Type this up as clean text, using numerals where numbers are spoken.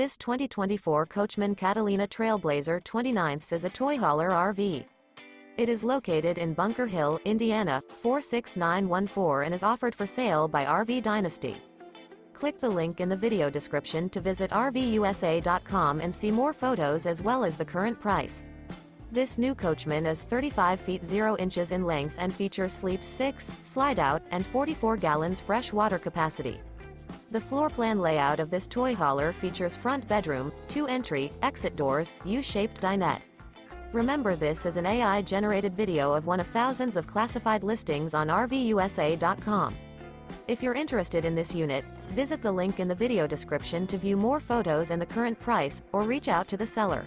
This 2024 Coachmen Catalina Trail Blazer 29ths is a toy hauler RV. It is located in Bunker Hill, Indiana, 46914 and is offered for sale by RV Dynasty. Click the link in the video description to visit RVUSA.com and see more photos as well as the current price. This new Coachmen is 35 feet 0 inches in length and features sleep 6, slide-out, and 44 gallons fresh water capacity. The floor plan layout of this toy hauler features front bedroom, 2 entry, exit doors, U-shaped dinette. Remember, this is an AI-generated video of one of thousands of classified listings on RVUSA.com. If you're interested in this unit, visit the link in the video description to view more photos and the current price, or reach out to the seller.